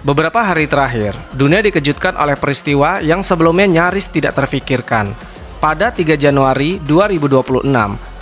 Beberapa hari terakhir, dunia dikejutkan oleh peristiwa yang sebelumnya nyaris tidak terfikirkan. Pada 3 Januari 2026,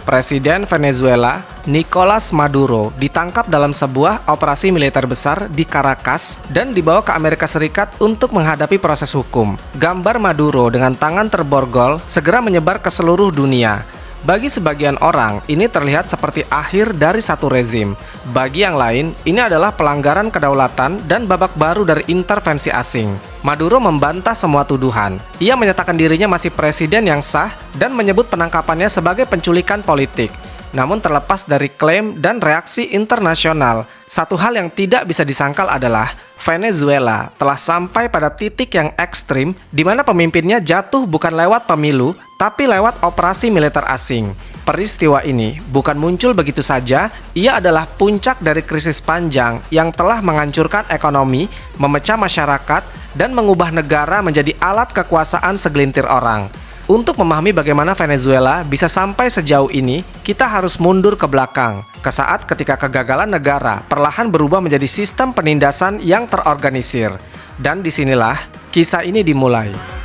Presiden Venezuela, Nicolas Maduro, ditangkap dalam sebuah operasi militer besar di Caracas dan dibawa ke Amerika Serikat untuk menghadapi proses hukum. Gambar Maduro dengan tangan terborgol segera menyebar ke seluruh dunia. Bagi sebagian orang, ini terlihat seperti akhir dari satu rezim. Bagi yang lain, ini adalah pelanggaran kedaulatan dan babak baru dari intervensi asing. Maduro membantah semua tuduhan. Ia menyatakan dirinya masih presiden yang sah dan menyebut penangkapannya sebagai penculikan politik. Namun terlepas dari klaim dan reaksi internasional, satu hal yang tidak bisa disangkal adalah Venezuela telah sampai pada titik yang ekstrim di mana pemimpinnya jatuh bukan lewat pemilu, tapi lewat operasi militer asing. Peristiwa ini bukan muncul begitu saja, ia adalah puncak dari krisis panjang yang telah menghancurkan ekonomi, memecah masyarakat, dan mengubah negara menjadi alat kekuasaan segelintir orang. Untuk memahami bagaimana Venezuela bisa sampai sejauh ini, kita harus mundur ke belakang, ke saat ketika kegagalan negara perlahan berubah menjadi sistem penindasan yang terorganisir. Dan disinilah kisah ini dimulai.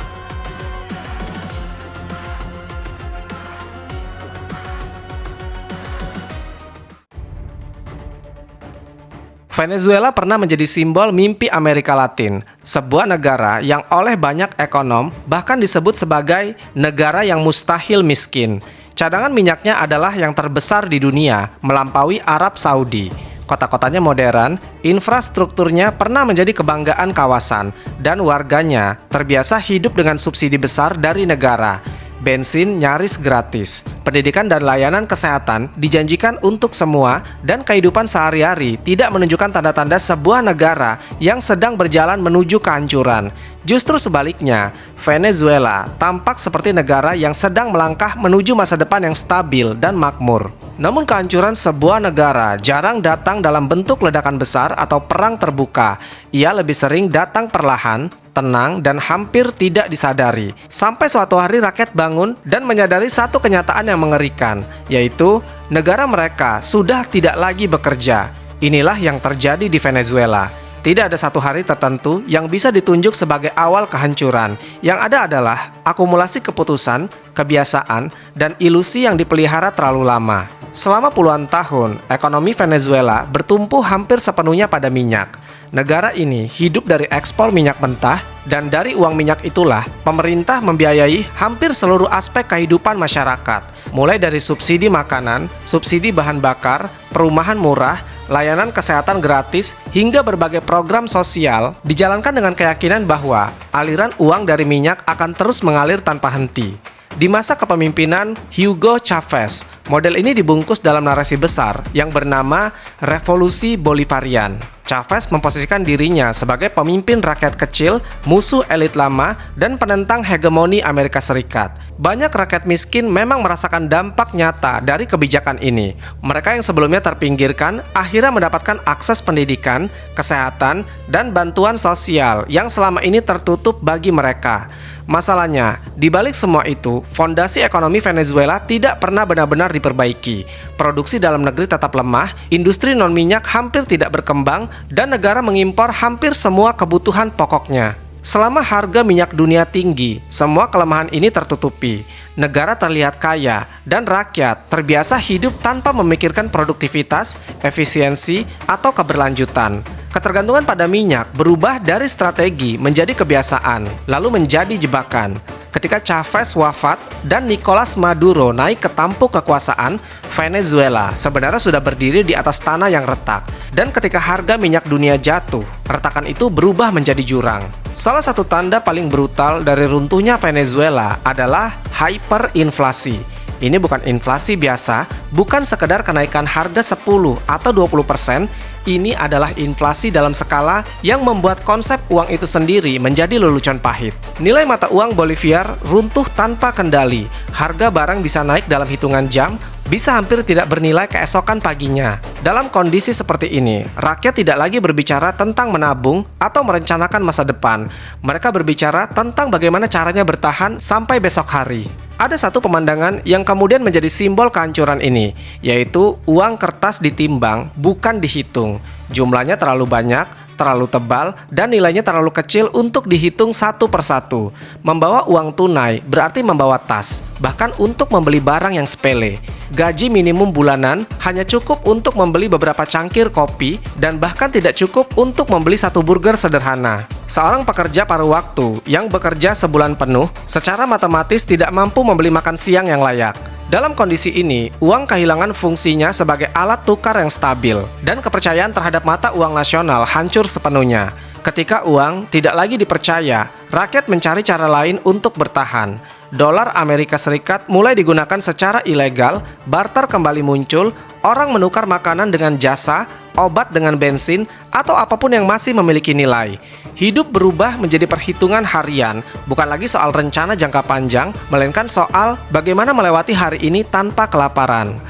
Venezuela pernah menjadi simbol mimpi Amerika Latin, sebuah negara yang oleh banyak ekonom bahkan disebut sebagai negara yang mustahil miskin. Cadangan minyaknya adalah yang terbesar di dunia, melampaui Arab Saudi. Kota-kotanya modern, infrastrukturnya pernah menjadi kebanggaan kawasan, dan warganya terbiasa hidup dengan subsidi besar dari negara. Bensin nyaris gratis, pendidikan dan layanan kesehatan dijanjikan untuk semua, dan kehidupan sehari-hari tidak menunjukkan tanda-tanda sebuah negara yang sedang berjalan menuju kehancuran. Justru sebaliknya, Venezuela tampak seperti negara yang sedang melangkah menuju masa depan yang stabil dan makmur. Namun kehancuran sebuah negara jarang datang dalam bentuk ledakan besar atau perang terbuka. Ia lebih sering datang perlahan, tenang, dan hampir tidak disadari. Sampai suatu hari rakyat bangun dan menyadari satu kenyataan yang mengerikan, yaitu negara mereka sudah tidak lagi bekerja. Inilah yang terjadi di Venezuela. Tidak ada satu hari tertentu yang bisa ditunjuk sebagai awal kehancuran. Yang ada adalah akumulasi keputusan, kebiasaan, dan ilusi yang dipelihara terlalu lama. Selama puluhan tahun, ekonomi Venezuela bertumpu hampir sepenuhnya pada minyak. Negara ini hidup dari ekspor minyak mentah, dan dari uang minyak itulah pemerintah membiayai hampir seluruh aspek kehidupan masyarakat. Mulai dari subsidi makanan, subsidi bahan bakar, perumahan murah, layanan kesehatan gratis, hingga berbagai program sosial dijalankan dengan keyakinan bahwa aliran uang dari minyak akan terus mengalir tanpa henti. Di masa kepemimpinan Hugo Chavez, model ini dibungkus dalam narasi besar yang bernama Revolusi Bolivarian. Chavez memposisikan dirinya sebagai pemimpin rakyat kecil, musuh elit lama, dan penentang hegemoni Amerika Serikat. Banyak rakyat miskin memang merasakan dampak nyata dari kebijakan ini. Mereka yang sebelumnya terpinggirkan akhirnya mendapatkan akses pendidikan, kesehatan, dan bantuan sosial yang selama ini tertutup bagi mereka. Masalahnya, di balik semua itu, fondasi ekonomi Venezuela tidak pernah benar-benar diperbaiki. Produksi dalam negeri tetap lemah, industri non-minyak hampir tidak berkembang, dan negara mengimpor hampir semua kebutuhan pokoknya. Selama harga minyak dunia tinggi, semua kelemahan ini tertutupi. Negara terlihat kaya, dan rakyat terbiasa hidup tanpa memikirkan produktivitas, efisiensi, atau keberlanjutan. Ketergantungan pada minyak berubah dari strategi menjadi kebiasaan, lalu menjadi jebakan. Ketika Chavez wafat dan Nicolas Maduro naik ke tampuk kekuasaan, Venezuela sebenarnya sudah berdiri di atas tanah yang retak. Dan ketika harga minyak dunia jatuh, retakan itu berubah menjadi jurang. Salah satu tanda paling brutal dari runtuhnya Venezuela adalah hyperinflasi. Ini bukan inflasi biasa, bukan sekedar kenaikan harga 10 atau 20%, ini adalah inflasi dalam skala yang membuat konsep uang itu sendiri menjadi lelucon pahit. Nilai mata uang Bolivar runtuh tanpa kendali, harga barang bisa naik dalam hitungan jam, bisa hampir tidak bernilai keesokan paginya. Dalam kondisi seperti ini, rakyat tidak lagi berbicara tentang menabung atau merencanakan masa depan. Mereka berbicara tentang bagaimana caranya bertahan sampai besok hari. Ada satu pemandangan yang kemudian menjadi simbol kehancuran ini, yaitu uang kertas ditimbang, bukan dihitung. Jumlahnya terlalu banyak, terlalu tebal, dan nilainya terlalu kecil untuk dihitung satu persatu. Membawa uang tunai berarti membawa tas, bahkan untuk membeli barang yang sepele. Gaji minimum bulanan hanya cukup untuk membeli beberapa cangkir kopi dan bahkan tidak cukup untuk membeli satu burger sederhana. Seorang pekerja paruh waktu yang bekerja sebulan penuh secara matematis tidak mampu membeli makan siang yang layak. Dalam kondisi ini, uang kehilangan fungsinya sebagai alat tukar yang stabil dan kepercayaan terhadap mata uang nasional hancur sepenuhnya. Ketika uang tidak lagi dipercaya, rakyat mencari cara lain untuk bertahan. Dolar Amerika Serikat mulai digunakan secara ilegal, barter kembali muncul, orang menukar makanan dengan jasa, obat dengan bensin, atau apapun yang masih memiliki nilai. Hidup berubah menjadi perhitungan harian, bukan lagi soal rencana jangka panjang, melainkan soal bagaimana melewati hari ini tanpa kelaparan.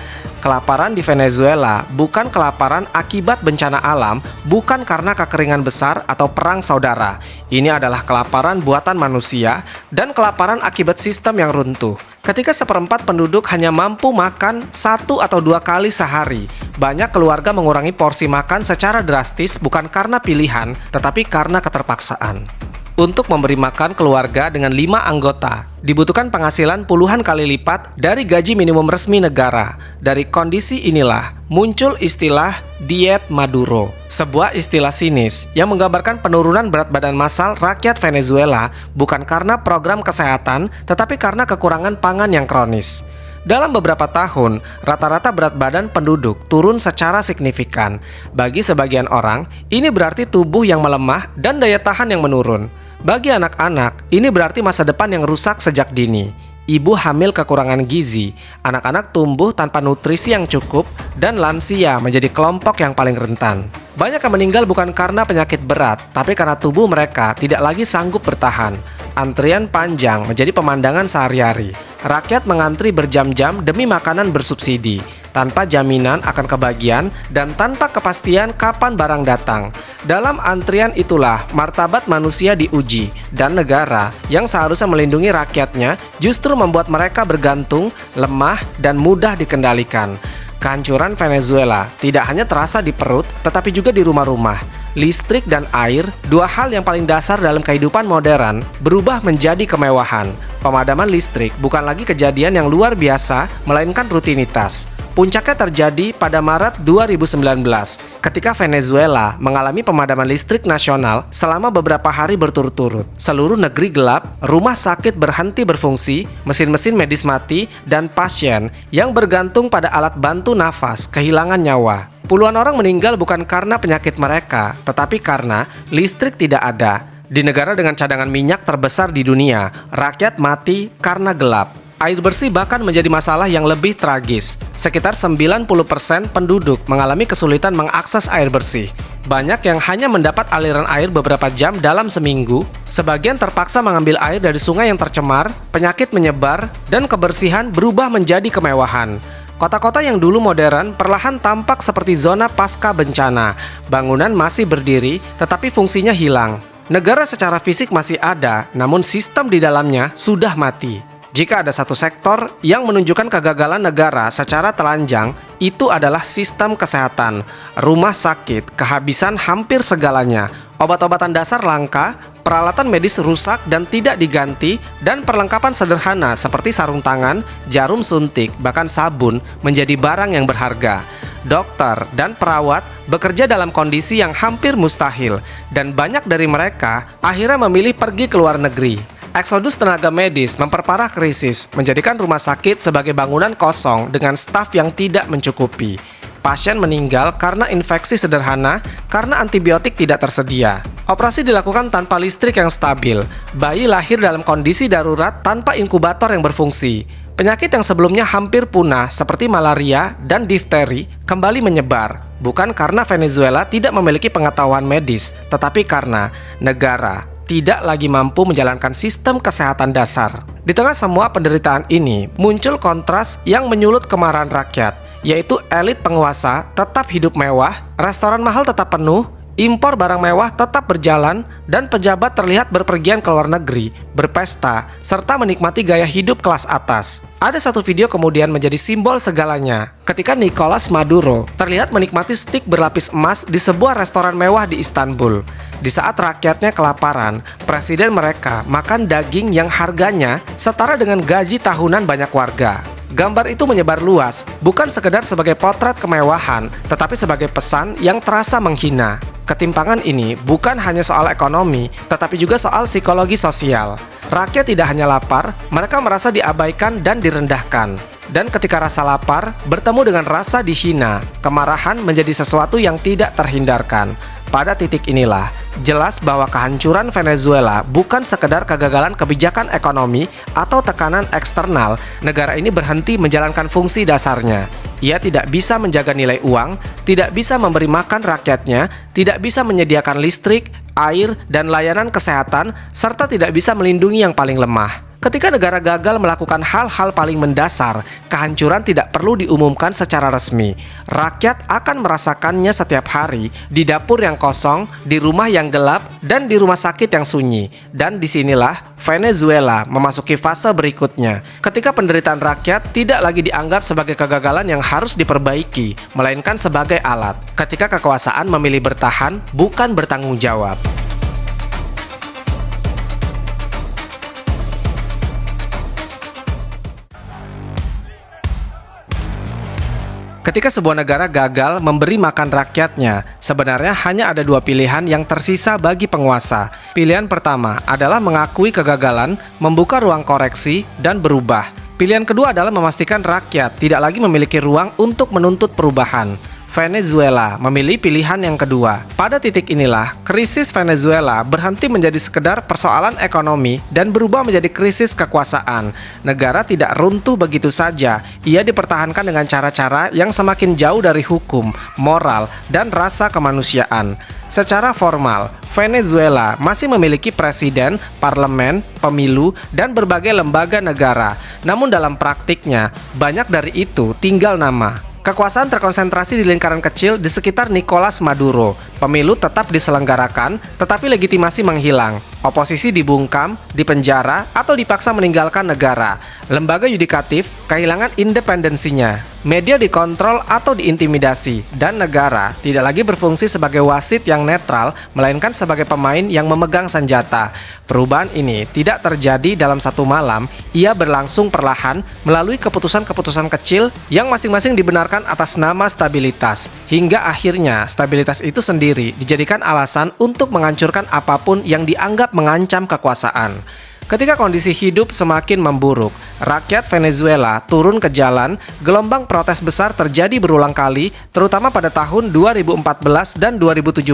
Kelaparan di Venezuela bukan kelaparan akibat bencana alam, bukan karena kekeringan besar atau perang saudara. Ini adalah kelaparan buatan manusia dan kelaparan akibat sistem yang runtuh. Ketika seperempat penduduk hanya mampu makan 1 atau 2 kali sehari, banyak keluarga mengurangi porsi makan secara drastis bukan karena pilihan, tetapi karena keterpaksaan. Untuk memberi makan keluarga dengan 5 anggota, dibutuhkan penghasilan puluhan kali lipat dari gaji minimum resmi negara. Dari kondisi inilah muncul istilah diet Maduro, sebuah istilah sinis yang menggambarkan penurunan berat badan massal rakyat Venezuela bukan karena program kesehatan, tetapi karena kekurangan pangan yang kronis. Dalam beberapa tahun, rata-rata berat badan penduduk turun secara signifikan. Bagi sebagian orang, ini berarti tubuh yang melemah dan daya tahan yang menurun. Bagi anak-anak, ini berarti masa depan yang rusak sejak dini. Ibu hamil kekurangan gizi, anak-anak tumbuh tanpa nutrisi yang cukup, dan lansia menjadi kelompok yang paling rentan. Banyak yang meninggal bukan karena penyakit berat, tapi karena tubuh mereka tidak lagi sanggup bertahan. Antrian panjang menjadi pemandangan sehari-hari. Rakyat mengantri berjam-jam demi makanan bersubsidi, tanpa jaminan akan kebagian dan tanpa kepastian kapan barang datang. Dalam antrian itulah martabat manusia diuji, dan negara yang seharusnya melindungi rakyatnya justru membuat mereka bergantung, lemah, dan mudah dikendalikan. Kehancuran Venezuela tidak hanya terasa di perut, tetapi juga di rumah-rumah. Listrik dan air, dua hal yang paling dasar dalam kehidupan modern, berubah menjadi kemewahan. Pemadaman listrik bukan lagi kejadian yang luar biasa, melainkan rutinitas. Puncaknya terjadi pada Maret 2019, ketika Venezuela mengalami pemadaman listrik nasional selama beberapa hari berturut-turut. Seluruh negeri gelap, rumah sakit berhenti berfungsi, mesin-mesin medis mati, dan pasien yang bergantung pada alat bantu nafas kehilangan nyawa. Puluhan orang meninggal bukan karena penyakit mereka, tetapi karena listrik tidak ada. Di negara dengan cadangan minyak terbesar di dunia, rakyat mati karena gelap. Air bersih bahkan menjadi masalah yang lebih tragis. Sekitar 90% penduduk mengalami kesulitan mengakses air bersih. Banyak yang hanya mendapat aliran air beberapa jam dalam seminggu. Sebagian terpaksa mengambil air dari sungai yang tercemar, penyakit menyebar, dan kebersihan berubah menjadi kemewahan. Kota-kota yang dulu modern perlahan tampak seperti zona pasca bencana. Bangunan masih berdiri, tetapi fungsinya hilang. Negara secara fisik masih ada, namun sistem di dalamnya sudah mati. Jika ada satu sektor yang menunjukkan kegagalan negara secara telanjang, itu adalah sistem kesehatan. Rumah sakit kehabisan hampir segalanya. Obat-obatan dasar langka, peralatan medis rusak dan tidak diganti, dan perlengkapan sederhana seperti sarung tangan, jarum suntik, bahkan sabun menjadi barang yang berharga. Dokter dan perawat bekerja dalam kondisi yang hampir mustahil, dan banyak dari mereka akhirnya memilih pergi ke luar negeri. Eksodus tenaga medis memperparah krisis, menjadikan rumah sakit sebagai bangunan kosong dengan staf yang tidak mencukupi. Pasien meninggal karena infeksi sederhana, karena antibiotik tidak tersedia. Operasi dilakukan tanpa listrik yang stabil. Bayi lahir dalam kondisi darurat tanpa inkubator yang berfungsi. Penyakit yang sebelumnya hampir punah seperti malaria dan difteri kembali menyebar. Bukan karena Venezuela tidak memiliki pengetahuan medis, tetapi karena negara tidak lagi mampu menjalankan sistem kesehatan dasar. Di tengah semua penderitaan ini, muncul kontras yang menyulut kemarahan rakyat, yaitu elit penguasa tetap hidup mewah, restoran mahal tetap penuh, impor barang mewah tetap berjalan dan pejabat terlihat berpergian ke luar negeri, berpesta, serta menikmati gaya hidup kelas atas. Ada satu video kemudian menjadi simbol segalanya ketika Nicolas Maduro terlihat menikmati stik berlapis emas di sebuah restoran mewah di Istanbul. Di saat rakyatnya kelaparan, presiden mereka makan daging yang harganya setara dengan gaji tahunan banyak warga. Gambar itu menyebar luas, bukan sekedar sebagai potret kemewahan, tetapi sebagai pesan yang terasa menghina. Ketimpangan ini bukan hanya soal ekonomi, tetapi juga soal psikologi sosial. Rakyat tidak hanya lapar, mereka merasa diabaikan dan direndahkan. Dan ketika rasa lapar bertemu dengan rasa dihina, kemarahan menjadi sesuatu yang tidak terhindarkan. Pada titik inilah, jelas bahwa kehancuran Venezuela bukan sekedar kegagalan kebijakan ekonomi atau tekanan eksternal. Negara ini berhenti menjalankan fungsi dasarnya. Ia tidak bisa menjaga nilai uang, tidak bisa memberi makan rakyatnya, tidak bisa menyediakan listrik, air, dan layanan kesehatan, serta tidak bisa melindungi yang paling lemah. Ketika negara gagal melakukan hal-hal paling mendasar, kehancuran tidak perlu diumumkan secara resmi. Rakyat akan merasakannya setiap hari, di dapur yang kosong, di rumah yang gelap, dan di rumah sakit yang sunyi. Dan disinilah Venezuela memasuki fase berikutnya, ketika penderitaan rakyat tidak lagi dianggap sebagai kegagalan yang harus diperbaiki, melainkan sebagai alat. Ketika kekuasaan memilih bertahan, bukan bertanggung jawab. Ketika sebuah negara gagal memberi makan rakyatnya, sebenarnya hanya ada dua pilihan yang tersisa bagi penguasa. Pilihan pertama adalah mengakui kegagalan, membuka ruang koreksi, dan berubah. Pilihan kedua adalah memastikan rakyat tidak lagi memiliki ruang untuk menuntut perubahan. Venezuela memilih pilihan yang kedua. Pada titik inilah, krisis Venezuela berhenti menjadi sekedar persoalan ekonomi dan berubah menjadi krisis kekuasaan. Negara tidak runtuh begitu saja, ia dipertahankan dengan cara-cara yang semakin jauh dari hukum, moral, dan rasa kemanusiaan. Secara formal, Venezuela masih memiliki presiden, parlemen, pemilu, dan berbagai lembaga negara. Namun dalam praktiknya, banyak dari itu tinggal nama. Kekuasaan terkonsentrasi di lingkaran kecil di sekitar Nicolas Maduro. Pemilu tetap diselenggarakan, tetapi legitimasi menghilang. Oposisi dibungkam, dipenjara, atau dipaksa meninggalkan negara. Lembaga yudikatif kehilangan independensinya. Media dikontrol atau diintimidasi. Dan negara tidak lagi berfungsi sebagai wasit yang netral, melainkan sebagai pemain yang memegang senjata. Perubahan ini tidak terjadi dalam satu malam, ia berlangsung perlahan melalui keputusan-keputusan kecil yang masing-masing dibenarkan atas nama stabilitas. Hingga akhirnya stabilitas itu sendiri dijadikan alasan untuk menghancurkan apapun yang dianggap mengancam kekuasaan. Ketika kondisi hidup semakin memburuk, rakyat Venezuela turun ke jalan, gelombang protes besar terjadi berulang kali, terutama pada tahun 2014 dan 2017.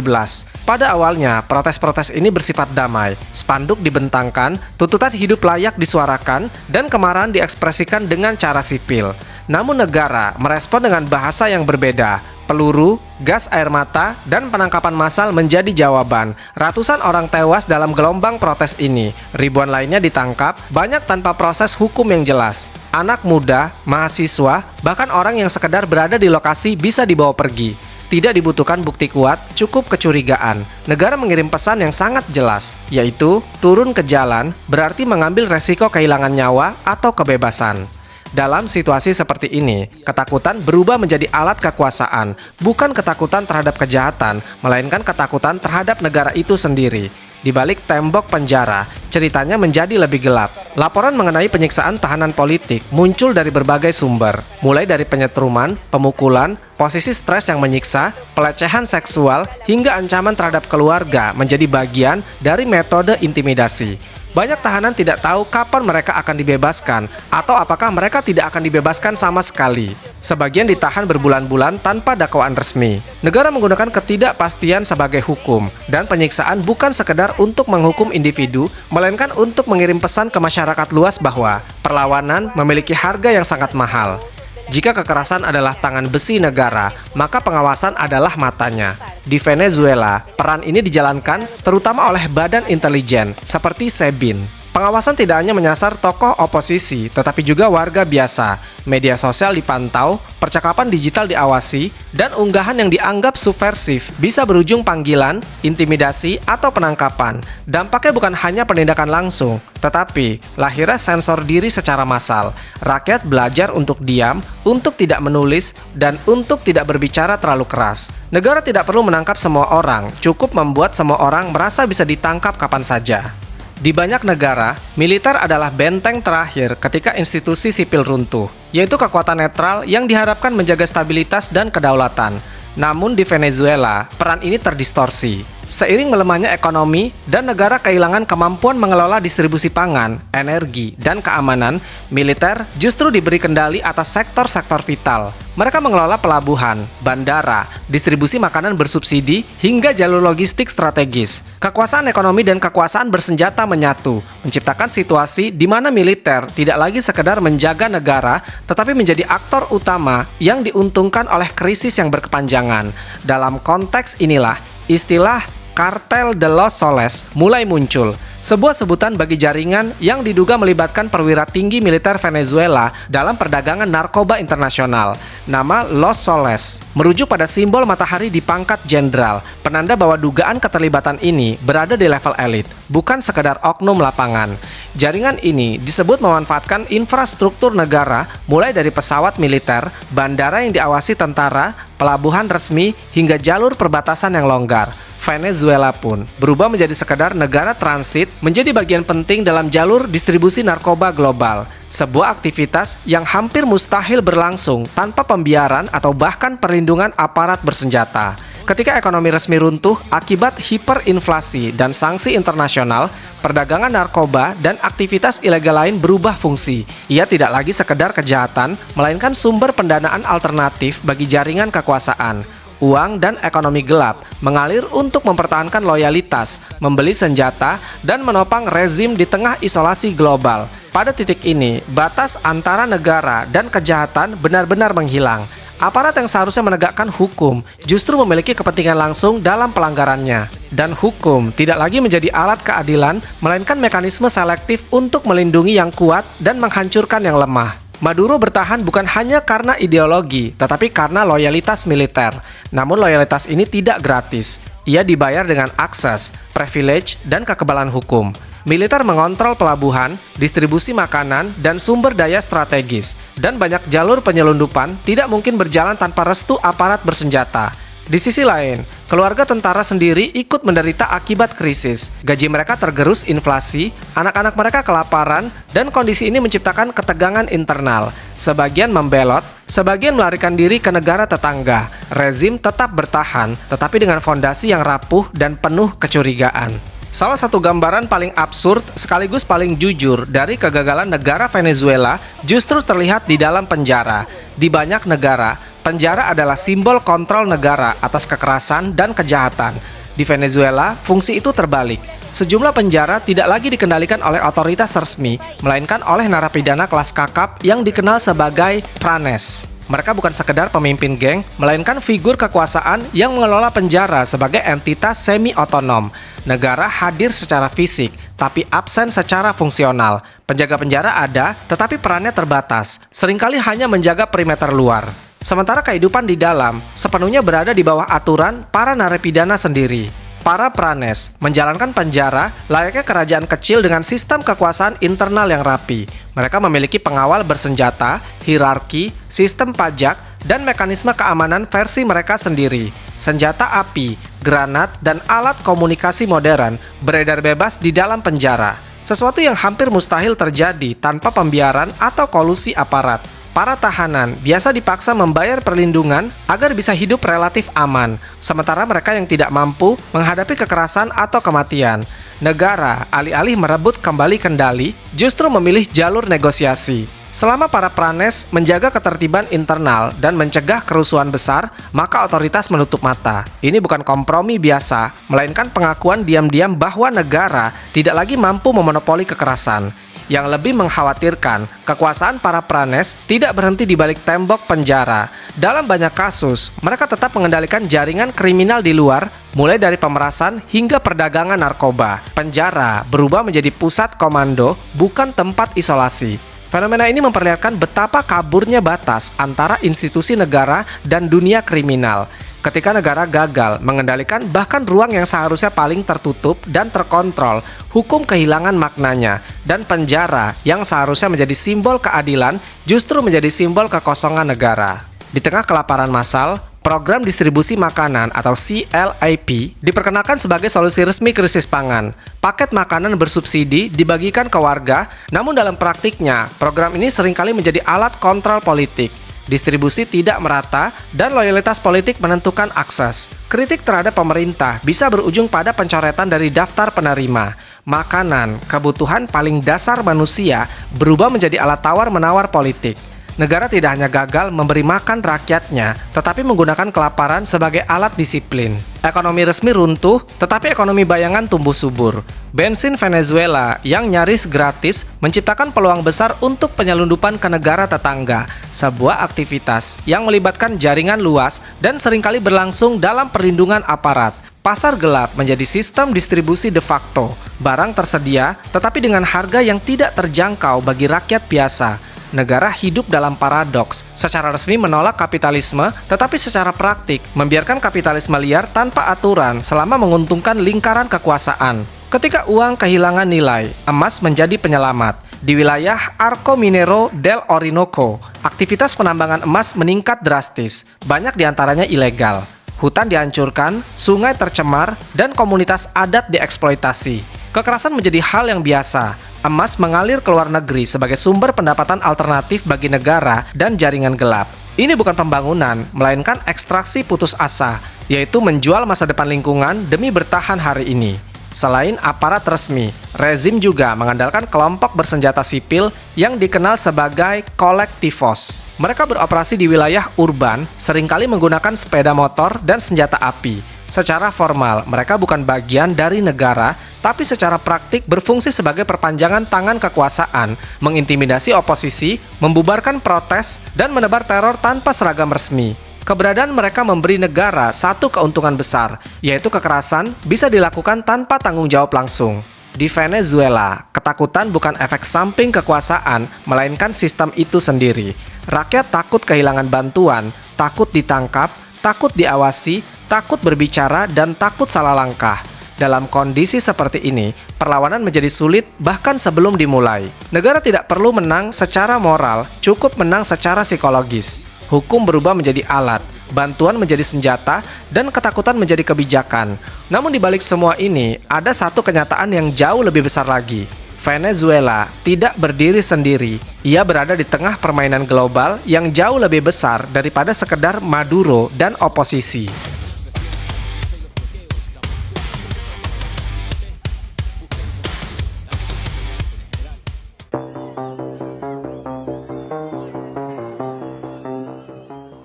Pada awalnya, protes-protes ini bersifat damai, spanduk dibentangkan, tuntutan hidup layak disuarakan, dan kemarahan diekspresikan dengan cara sipil. Namun negara merespon dengan bahasa yang berbeda. Peluru, gas air mata, dan penangkapan massal menjadi jawaban. Ratusan orang tewas dalam gelombang protes ini. Ribuan lainnya ditangkap, banyak tanpa proses hukum yang jelas. Anak muda, mahasiswa, bahkan orang yang sekedar berada di lokasi bisa dibawa pergi. Tidak dibutuhkan bukti kuat, cukup kecurigaan. Negara mengirim pesan yang sangat jelas, yaitu turun ke jalan berarti mengambil resiko kehilangan nyawa atau kebebasan. Dalam situasi seperti ini, ketakutan berubah menjadi alat kekuasaan, bukan ketakutan terhadap kejahatan, melainkan ketakutan terhadap negara itu sendiri. Di balik tembok penjara, ceritanya menjadi lebih gelap. Laporan mengenai penyiksaan tahanan politik muncul dari berbagai sumber, mulai dari penyetruman, pemukulan, posisi stres yang menyiksa, pelecehan seksual, hingga ancaman terhadap keluarga menjadi bagian dari metode intimidasi. Banyak tahanan tidak tahu kapan mereka akan dibebaskan, atau apakah mereka tidak akan dibebaskan sama sekali. Sebagian ditahan berbulan-bulan tanpa dakwaan resmi. Negara menggunakan ketidakpastian sebagai hukum, dan penyiksaan bukan sekedar untuk menghukum individu, melainkan untuk mengirim pesan ke masyarakat luas bahwa perlawanan memiliki harga yang sangat mahal. Jika kekerasan adalah tangan besi negara, maka pengawasan adalah matanya. Di Venezuela, peran ini dijalankan terutama oleh badan intelijen seperti SEBIN. Pengawasan tidak hanya menyasar tokoh oposisi, tetapi juga warga biasa. Media sosial dipantau, percakapan digital diawasi, dan unggahan yang dianggap subversif bisa berujung panggilan, intimidasi, atau penangkapan. Dampaknya bukan hanya penindakan langsung, tetapi lahirnya sensor diri secara massal. Rakyat belajar untuk diam, untuk tidak menulis, dan untuk tidak berbicara terlalu keras. Negara tidak perlu menangkap semua orang, cukup membuat semua orang merasa bisa ditangkap kapan saja. Di banyak negara, militer adalah benteng terakhir ketika institusi sipil runtuh, yaitu kekuatan netral yang diharapkan menjaga stabilitas dan kedaulatan. Namun di Venezuela, peran ini terdistorsi. Seiring melemahnya ekonomi dan negara kehilangan kemampuan mengelola distribusi pangan, energi, dan keamanan, militer justru diberi kendali atas sektor-sektor vital. Mereka mengelola pelabuhan, bandara, distribusi makanan bersubsidi, hingga jalur logistik strategis. Kekuasaan ekonomi dan kekuasaan bersenjata menyatu, menciptakan situasi di mana militer tidak lagi sekedar menjaga negara, tetapi menjadi aktor utama yang diuntungkan oleh krisis yang berkepanjangan. Dalam konteks inilah, istilah Kartel de los Soles mulai muncul, sebuah sebutan bagi jaringan yang diduga melibatkan perwira tinggi militer Venezuela dalam perdagangan narkoba internasional. Nama Los Soles merujuk pada simbol matahari di pangkat jenderal, penanda bahwa dugaan keterlibatan ini berada di level elit, bukan sekedar oknum lapangan. Jaringan ini disebut memanfaatkan infrastruktur negara mulai dari pesawat militer, bandara yang diawasi tentara, pelabuhan resmi, hingga jalur perbatasan yang longgar. Venezuela pun berubah menjadi sekedar negara transit menjadi bagian penting dalam jalur distribusi narkoba global, sebuah aktivitas yang hampir mustahil berlangsung tanpa pembiaran atau bahkan perlindungan aparat bersenjata. Ketika ekonomi resmi runtuh akibat hiperinflasi dan sanksi internasional, perdagangan narkoba dan aktivitas ilegal lain berubah fungsi. Ia tidak lagi sekedar kejahatan, melainkan sumber pendanaan alternatif bagi jaringan kekuasaan. Uang dan ekonomi gelap mengalir untuk mempertahankan loyalitas, membeli senjata, dan menopang rezim di tengah isolasi global. Pada titik ini, batas antara negara dan kejahatan benar-benar menghilang. Aparat yang seharusnya menegakkan hukum justru memiliki kepentingan langsung dalam pelanggarannya. Dan hukum tidak lagi menjadi alat keadilan, melainkan mekanisme selektif untuk melindungi yang kuat dan menghancurkan yang lemah. Maduro bertahan bukan hanya karena ideologi, tetapi karena loyalitas militer. Namun loyalitas ini tidak gratis. Ia dibayar dengan akses, privilege, dan kekebalan hukum. Militer mengontrol pelabuhan, distribusi makanan, dan sumber daya strategis. Dan banyak jalur penyelundupan tidak mungkin berjalan tanpa restu aparat bersenjata. Di sisi lain, keluarga tentara sendiri ikut menderita akibat krisis. Gaji mereka tergerus inflasi, anak-anak mereka kelaparan, dan kondisi ini menciptakan ketegangan internal. Sebagian membelot, sebagian melarikan diri ke negara tetangga. Rezim tetap bertahan, tetapi dengan fondasi yang rapuh dan penuh kecurigaan. Salah satu gambaran paling absurd sekaligus paling jujur dari kegagalan negara Venezuela justru terlihat di dalam penjara. Di banyak negara, penjara adalah simbol kontrol negara atas kekerasan dan kejahatan. Di Venezuela, fungsi itu terbalik. Sejumlah penjara tidak lagi dikendalikan oleh otoritas resmi, melainkan oleh narapidana kelas kakap yang dikenal sebagai pranes. Mereka bukan sekedar pemimpin geng, melainkan figur kekuasaan yang mengelola penjara sebagai entitas semi-otonom. Negara hadir secara fisik, tapi absen secara fungsional. Penjaga penjara ada, tetapi perannya terbatas, seringkali hanya menjaga perimeter luar. Sementara kehidupan di dalam sepenuhnya berada di bawah aturan para narapidana sendiri. Para pranes menjalankan penjara layaknya kerajaan kecil dengan sistem kekuasaan internal yang rapi. Mereka memiliki pengawal bersenjata, hierarki, sistem pajak, dan mekanisme keamanan versi mereka sendiri. Senjata api, granat, dan alat komunikasi modern beredar bebas di dalam penjara. Sesuatu yang hampir mustahil terjadi tanpa pembiaran atau kolusi aparat. Para tahanan biasa dipaksa membayar perlindungan agar bisa hidup relatif aman, sementara mereka yang tidak mampu menghadapi kekerasan atau kematian. Negara, alih-alih merebut kembali kendali, justru memilih jalur negosiasi. Selama para pranes menjaga ketertiban internal dan mencegah kerusuhan besar, maka otoritas menutup mata. Ini bukan kompromi biasa, melainkan pengakuan diam-diam bahwa negara tidak lagi mampu memonopoli kekerasan. Yang lebih mengkhawatirkan, kekuasaan para pranes tidak berhenti di balik tembok penjara. Dalam banyak kasus, mereka tetap mengendalikan jaringan kriminal di luar, mulai dari pemerasan hingga perdagangan narkoba. Penjara berubah menjadi pusat komando, bukan tempat isolasi. Fenomena ini memperlihatkan betapa kaburnya batas antara institusi negara dan dunia kriminal. Ketika negara gagal mengendalikan bahkan ruang yang seharusnya paling tertutup dan terkontrol, hukum kehilangan maknanya, dan penjara yang seharusnya menjadi simbol keadilan justru menjadi simbol kekosongan negara. Di tengah kelaparan massal, program distribusi makanan atau CLAP diperkenalkan sebagai solusi resmi krisis pangan. Paket makanan bersubsidi dibagikan ke warga, namun dalam praktiknya, program ini seringkali menjadi alat kontrol politik. Distribusi tidak merata, dan loyalitas politik menentukan akses. Kritik terhadap pemerintah bisa berujung pada pencoretan dari daftar penerima. Makanan, kebutuhan paling dasar manusia, berubah menjadi alat tawar-menawar politik. Negara tidak hanya gagal memberi makan rakyatnya, tetapi menggunakan kelaparan sebagai alat disiplin. Ekonomi resmi runtuh, tetapi ekonomi bayangan tumbuh subur. Bensin Venezuela yang nyaris gratis menciptakan peluang besar untuk penyelundupan ke negara tetangga, sebuah aktivitas yang melibatkan jaringan luas dan seringkali berlangsung dalam perlindungan aparat. Pasar gelap menjadi sistem distribusi de facto. Barang tersedia, tetapi dengan harga yang tidak terjangkau bagi rakyat biasa. Negara hidup dalam paradoks, secara resmi menolak kapitalisme, tetapi secara praktik membiarkan kapitalisme liar tanpa aturan selama menguntungkan lingkaran kekuasaan. Ketika uang kehilangan nilai, emas menjadi penyelamat. Di wilayah Arco Minero del Orinoco, aktivitas penambangan emas meningkat drastis, banyak diantaranya ilegal. Hutan dihancurkan, sungai tercemar, dan komunitas adat dieksploitasi. Kekerasan menjadi hal yang biasa. Emas mengalir ke luar negeri sebagai sumber pendapatan alternatif bagi negara dan jaringan gelap. Ini bukan pembangunan, melainkan ekstraksi putus asa, yaitu menjual masa depan lingkungan demi bertahan hari ini. Selain aparat resmi, rezim juga mengandalkan kelompok bersenjata sipil yang dikenal sebagai kolektivos. Mereka beroperasi di wilayah urban, seringkali menggunakan sepeda motor dan senjata api. Secara formal, mereka bukan bagian dari negara, tapi secara praktik berfungsi sebagai perpanjangan tangan kekuasaan, mengintimidasi oposisi, membubarkan protes, dan menebar teror tanpa seragam resmi. Keberadaan mereka memberi negara satu keuntungan besar, yaitu kekerasan bisa dilakukan tanpa tanggung jawab langsung. Di Venezuela, ketakutan bukan efek samping kekuasaan, melainkan sistem itu sendiri. Rakyat takut kehilangan bantuan, takut ditangkap, takut diawasi, takut berbicara, dan takut salah langkah. Dalam kondisi seperti ini, perlawanan menjadi sulit bahkan sebelum dimulai. Negara tidak perlu menang secara moral, cukup menang secara psikologis. Hukum berubah menjadi alat, bantuan menjadi senjata, dan ketakutan menjadi kebijakan. Namun di balik semua ini, ada satu kenyataan yang jauh lebih besar lagi. Venezuela tidak berdiri sendiri. Ia berada di tengah permainan global yang jauh lebih besar daripada sekedar Maduro dan oposisi.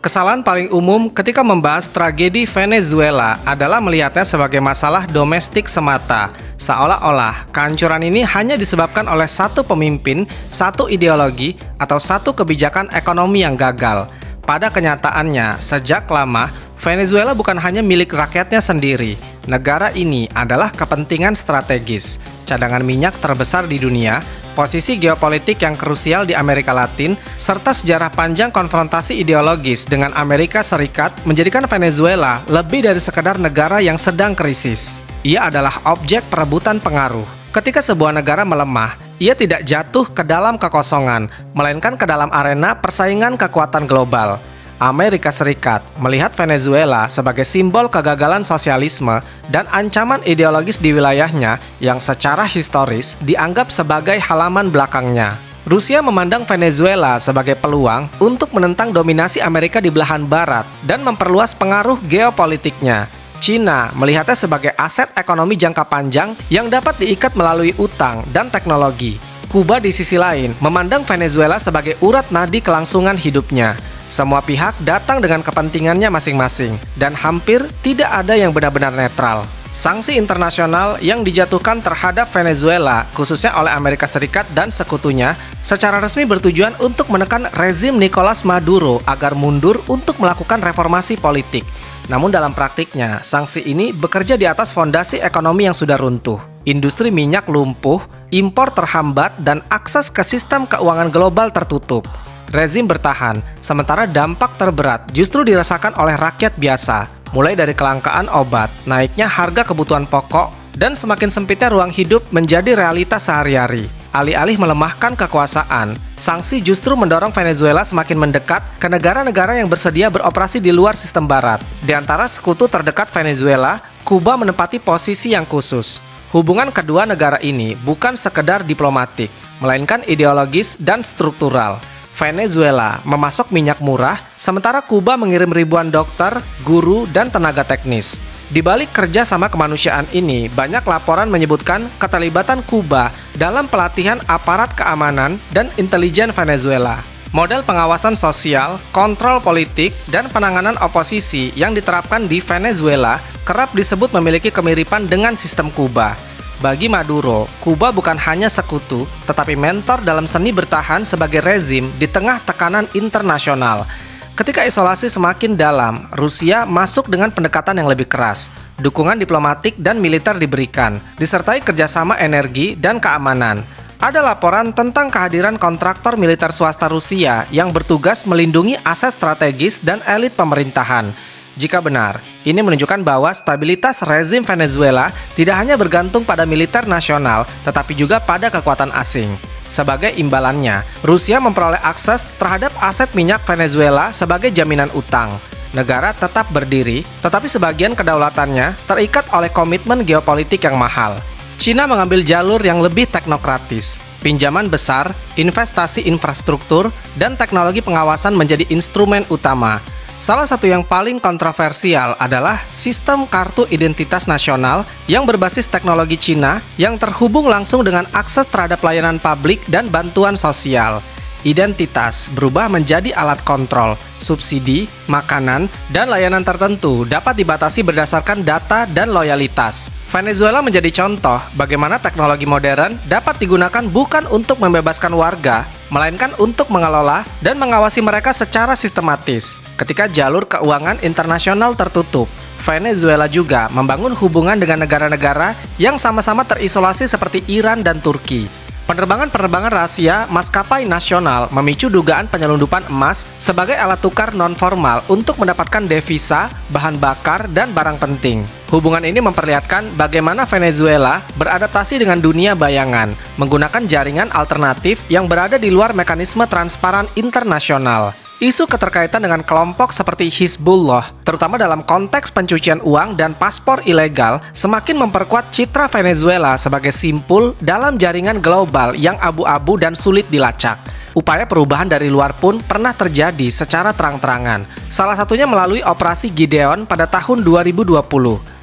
Kesalahan paling umum ketika membahas tragedi Venezuela adalah melihatnya sebagai masalah domestik semata. Seolah-olah kehancuran ini hanya disebabkan oleh satu pemimpin, satu ideologi, atau satu kebijakan ekonomi yang gagal. Pada kenyataannya, sejak lama, Venezuela bukan hanya milik rakyatnya sendiri. Negara ini adalah kepentingan strategis, cadangan minyak terbesar di dunia, posisi geopolitik yang krusial di Amerika Latin, serta sejarah panjang konfrontasi ideologis dengan Amerika Serikat menjadikan Venezuela lebih dari sekadar negara yang sedang krisis. Ia adalah objek perebutan pengaruh. Ketika sebuah negara melemah, ia tidak jatuh ke dalam kekosongan, melainkan ke dalam arena persaingan kekuatan global. Amerika Serikat melihat Venezuela sebagai simbol kegagalan sosialisme dan ancaman ideologis di wilayahnya yang secara historis dianggap sebagai halaman belakangnya. Rusia memandang Venezuela sebagai peluang untuk menentang dominasi Amerika di belahan barat dan memperluas pengaruh geopolitiknya. China melihatnya sebagai aset ekonomi jangka panjang yang dapat diikat melalui utang dan teknologi. Kuba di sisi lain memandang Venezuela sebagai urat nadi kelangsungan hidupnya. Semua pihak datang dengan kepentingannya masing-masing, dan hampir tidak ada yang benar-benar netral. Sanksi internasional yang dijatuhkan terhadap Venezuela, khususnya oleh Amerika Serikat dan sekutunya, secara resmi bertujuan untuk menekan rezim Nicolas Maduro agar mundur untuk melakukan reformasi politik. Namun dalam praktiknya, sanksi ini bekerja di atas fondasi ekonomi yang sudah runtuh. Industri minyak lumpuh, impor terhambat, dan akses ke sistem keuangan global tertutup. Rezim bertahan, sementara dampak terberat justru dirasakan oleh rakyat biasa, mulai dari kelangkaan obat, naiknya harga kebutuhan pokok, dan semakin sempitnya ruang hidup menjadi realitas sehari-hari. Alih-alih melemahkan kekuasaan, sanksi justru mendorong Venezuela semakin mendekat ke negara-negara yang bersedia beroperasi di luar sistem barat. Di antara sekutu terdekat Venezuela, Kuba menempati posisi yang khusus. Hubungan kedua negara ini bukan sekedar diplomatik, melainkan ideologis dan struktural. Venezuela memasok minyak murah, sementara Kuba mengirim ribuan dokter, guru, dan tenaga teknis. Di balik kerja sama kemanusiaan ini, banyak laporan menyebutkan keterlibatan Kuba dalam pelatihan aparat keamanan dan intelijen Venezuela. Model pengawasan sosial, kontrol politik, dan penanganan oposisi yang diterapkan di Venezuela kerap disebut memiliki kemiripan dengan sistem Kuba. Bagi Maduro, Kuba bukan hanya sekutu, tetapi mentor dalam seni bertahan sebagai rezim di tengah tekanan internasional. Ketika isolasi semakin dalam, Rusia masuk dengan pendekatan yang lebih keras. Dukungan diplomatik dan militer diberikan, disertai kerjasama energi dan keamanan. Ada laporan tentang kehadiran kontraktor militer swasta Rusia yang bertugas melindungi aset strategis dan elit pemerintahan. Jika benar, ini menunjukkan bahwa stabilitas rezim Venezuela tidak hanya bergantung pada militer nasional, tetapi juga pada kekuatan asing. Sebagai imbalannya, Rusia memperoleh akses terhadap aset minyak Venezuela sebagai jaminan utang. Negara tetap berdiri, tetapi sebagian kedaulatannya terikat oleh komitmen geopolitik yang mahal. Cina mengambil jalur yang lebih teknokratis. Pinjaman besar, investasi infrastruktur, dan teknologi pengawasan menjadi instrumen utama. Salah satu yang paling kontroversial adalah sistem kartu identitas nasional yang berbasis teknologi Cina yang terhubung langsung dengan akses terhadap layanan publik dan bantuan sosial. Identitas berubah menjadi alat kontrol, subsidi, makanan, dan layanan tertentu dapat dibatasi berdasarkan data dan loyalitas. Venezuela menjadi contoh bagaimana teknologi modern dapat digunakan bukan untuk membebaskan warga, melainkan untuk mengelola dan mengawasi mereka secara sistematis. Ketika jalur keuangan internasional tertutup, Venezuela juga membangun hubungan dengan negara-negara yang sama-sama terisolasi seperti Iran dan Turki. Penerbangan-penerbangan rahasia maskapai nasional memicu dugaan penyelundupan emas sebagai alat tukar non-formal untuk mendapatkan devisa, bahan bakar, dan barang penting. Hubungan ini memperlihatkan bagaimana Venezuela beradaptasi dengan dunia bayangan, menggunakan jaringan alternatif yang berada di luar mekanisme transparan internasional. Isu keterkaitan dengan kelompok seperti Hizbullah, terutama dalam konteks pencucian uang dan paspor ilegal, semakin memperkuat citra Venezuela sebagai simpul dalam jaringan global yang abu-abu dan sulit dilacak. Upaya perubahan dari luar pun pernah terjadi secara terang-terangan, salah satunya melalui Operasi Gideon pada tahun 2020.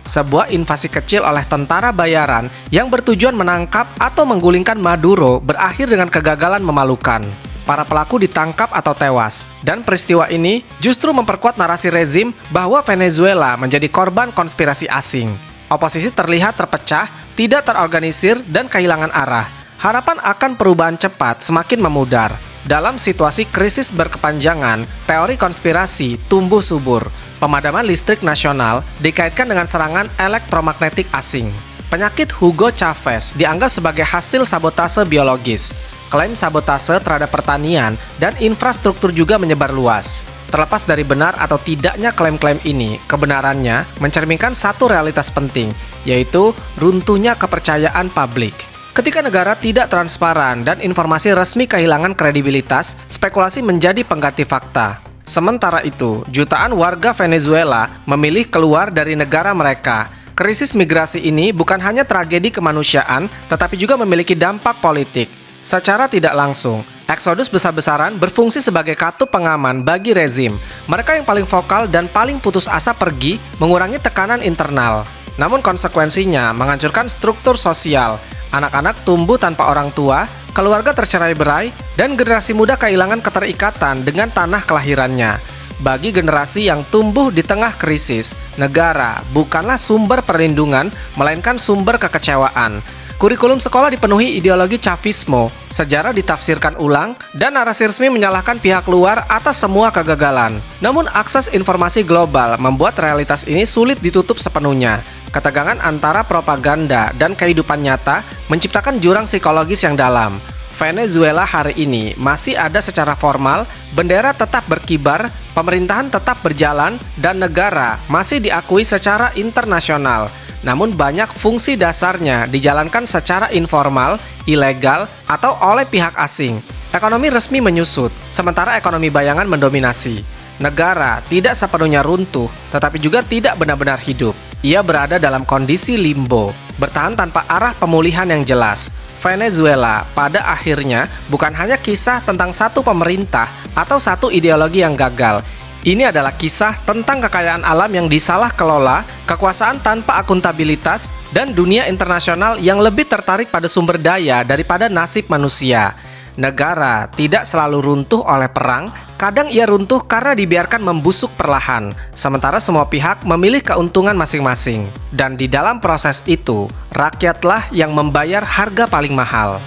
Sebuah invasi kecil oleh tentara bayaran yang bertujuan menangkap atau menggulingkan Maduro berakhir dengan kegagalan memalukan. Para pelaku ditangkap atau tewas, dan peristiwa ini justru memperkuat narasi rezim bahwa Venezuela menjadi korban konspirasi asing. Oposisi terlihat terpecah, tidak terorganisir, dan kehilangan arah. Harapan akan perubahan cepat semakin memudar. Dalam situasi krisis berkepanjangan, teori konspirasi tumbuh subur. Pemadaman listrik nasional dikaitkan dengan serangan elektromagnetik asing. Penyakit Hugo Chavez dianggap sebagai hasil sabotase biologis. Klaim sabotase terhadap pertanian dan infrastruktur juga menyebar luas. Terlepas dari benar atau tidaknya klaim-klaim ini, kebenarannya mencerminkan satu realitas penting, yaitu runtuhnya kepercayaan publik. Ketika negara tidak transparan dan informasi resmi kehilangan kredibilitas, spekulasi menjadi pengganti fakta. Sementara itu, jutaan warga Venezuela memilih keluar dari negara mereka. Krisis migrasi ini bukan hanya tragedi kemanusiaan, tetapi juga memiliki dampak politik. Secara tidak langsung, eksodus besar-besaran berfungsi sebagai katup pengaman bagi rezim. Mereka yang paling vokal dan paling putus asa pergi mengurangi tekanan internal. Namun konsekuensinya menghancurkan struktur sosial. Anak-anak tumbuh tanpa orang tua, keluarga tercerai-berai, dan generasi muda kehilangan keterikatan dengan tanah kelahirannya. Bagi generasi yang tumbuh di tengah krisis, negara bukanlah sumber perlindungan, melainkan sumber kekecewaan. Kurikulum sekolah dipenuhi ideologi Chavismo, sejarah ditafsirkan ulang, dan narasi resmi menyalahkan pihak luar atas semua kegagalan. Namun akses informasi global membuat realitas ini sulit ditutup sepenuhnya. Ketegangan antara propaganda dan kehidupan nyata menciptakan jurang psikologis yang dalam. Venezuela hari ini masih ada secara formal, bendera tetap berkibar, pemerintahan tetap berjalan, dan negara masih diakui secara internasional. Namun banyak fungsi dasarnya dijalankan secara informal, ilegal, atau oleh pihak asing. Ekonomi resmi menyusut, sementara ekonomi bayangan mendominasi. Negara tidak sepenuhnya runtuh, tetapi juga tidak benar-benar hidup. Ia berada dalam kondisi limbo, bertahan tanpa arah pemulihan yang jelas. Venezuela pada akhirnya bukan hanya kisah tentang satu pemerintah atau satu ideologi yang gagal. Ini adalah kisah tentang kekayaan alam yang disalah kelola, kekuasaan tanpa akuntabilitas, dan dunia internasional yang lebih tertarik pada sumber daya daripada nasib manusia. Negara tidak selalu runtuh oleh perang, kadang ia runtuh karena dibiarkan membusuk perlahan, sementara semua pihak memilih keuntungan masing-masing. Dan di dalam proses itu, rakyatlah yang membayar harga paling mahal.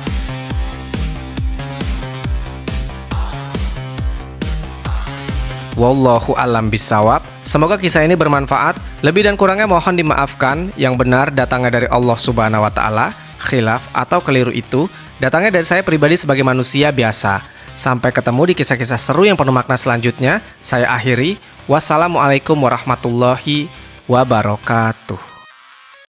Wallahu a'lam bishawab. Semoga kisah ini bermanfaat. Lebih dan kurangnya mohon dimaafkan. Yang benar datangnya dari Allah Subhanahu wa Ta'ala. Khilaf atau keliru itu datangnya dari saya pribadi sebagai manusia biasa. Sampai ketemu di kisah-kisah seru yang penuh makna selanjutnya. Saya akhiri. Wassalamualaikum warahmatullahi wabarakatuh.